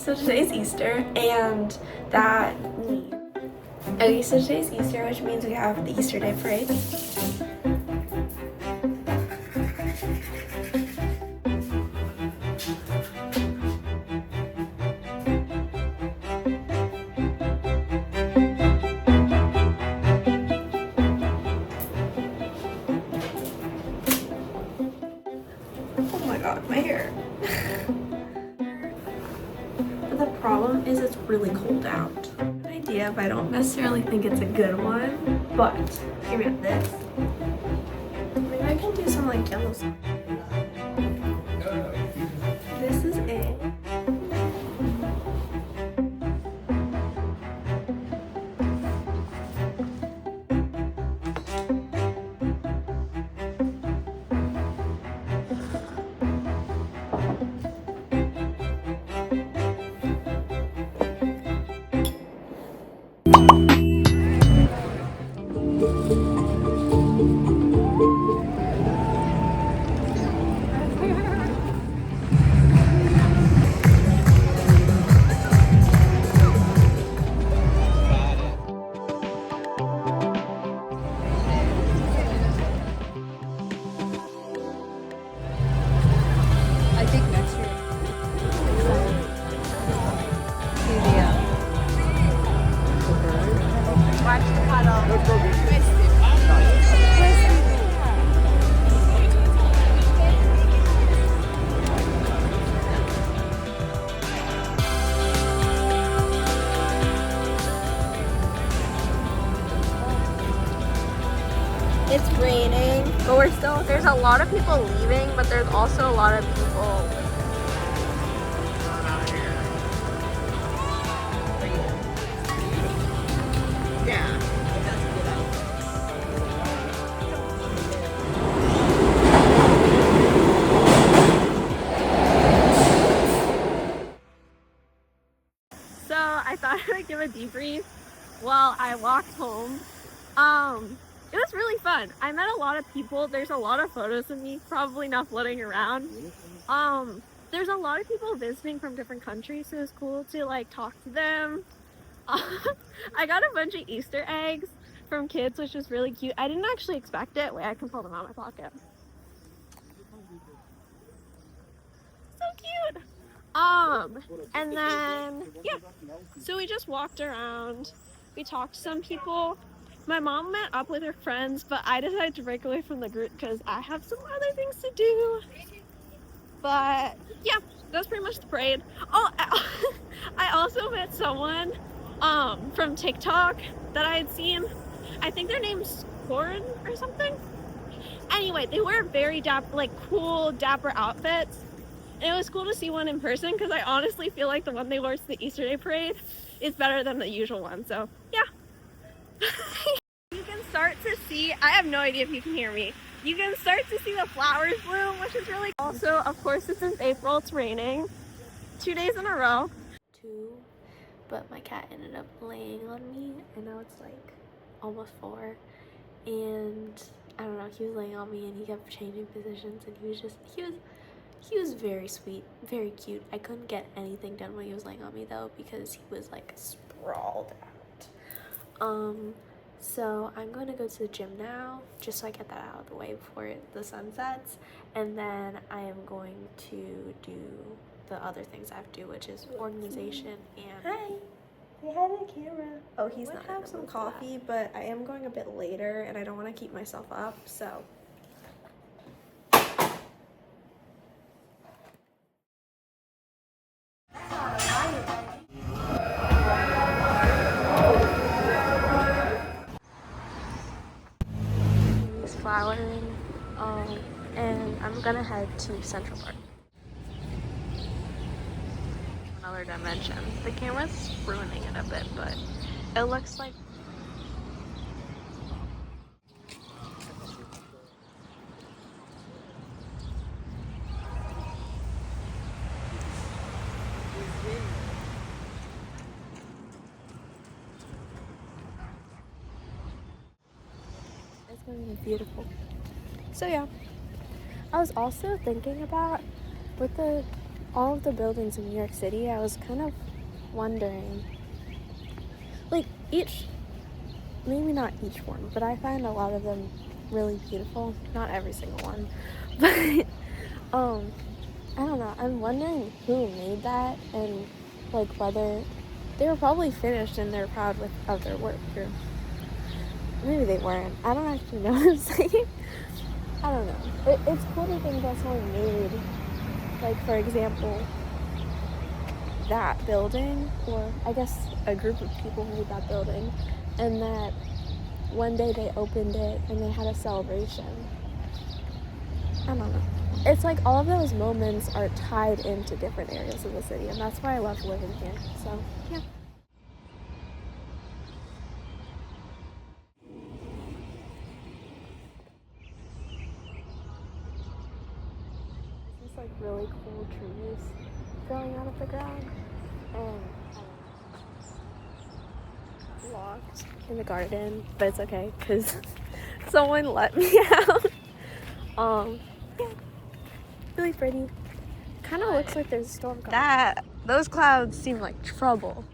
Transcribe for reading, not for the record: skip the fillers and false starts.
so today's Easter, and so today's Easter, which means we have the Easter Day Parade. Oh my god, my hair. But the problem is it's really cold out. An idea, but I don't necessarily think it's a good one. But give me this. Maybe I can do some like yellow stuff. This is it. It's raining, but there's a lot of people leaving, but there's also a lot of people. Yeah. So I thought I would give a debrief while I walked home. It was really fun. I met a lot of people. There's a lot of photos of me probably not floating around. There's a lot of people visiting from different countries, so it was cool to like talk to them. I got a bunch of Easter eggs from kids, which was really cute. I didn't actually expect it. Wait, I can pull them out of my pocket. So cute. And then yeah, so we just walked around. We talked to some people. My mom met up with her friends, but I decided to break away from the group because I have some other things to do. But yeah, that's pretty much the parade. Oh, I also met someone from TikTok that I had seen. I think their name's Corin or something. Anyway, they wear very cool, dapper outfits. And it was cool to see one in person because I honestly feel like the one they wore to the Easter Day Parade is better than the usual one. So yeah. You can start to see, I have no idea if you can hear me. You can start to see the flowers bloom, which is really cool. Also, of course, since it's April, it's raining 2 days in a row. But my cat ended up laying on me, and now it's like almost 4. And I don't know, he was laying on me and he kept changing positions, and he was very sweet, very cute. I couldn't get anything done when he was laying on me though because he was like sprawled out. So I'm going to go to the gym now just so I get that out of the way before the sun sets, and then I am going to do the other things I have to do, which is organization and hi. Say hi to the camera. Oh, he's not. I have some coffee, but I am going a bit later and I don't want to keep myself up, so flowering, and I'm gonna head to Central Park. Another dimension. The camera's ruining it a bit, but it looks like it's gonna be beautiful. So yeah, I was also thinking about with the all of the buildings in New York City, I was kind of wondering, like, maybe not each one, but I find a lot of them really beautiful. Not every single one, but I don't know. I'm wondering who made that, and like whether they were probably finished and they're proud of their work, or maybe they weren't. I don't actually know what I'm saying. I don't know. It's cool to think that someone made, like, for example, that building, or I guess a group of people made that building, and that one day they opened it and they had a celebration. I don't know. It's like all of those moments are tied into different areas of the city, and that's why I love living here. So, yeah. There's these like really cool trees growing out of the ground, and locked in the garden, but it's okay because someone let me out. Yeah, really pretty. Kind of looks like there's a storm coming. Those clouds seem like trouble.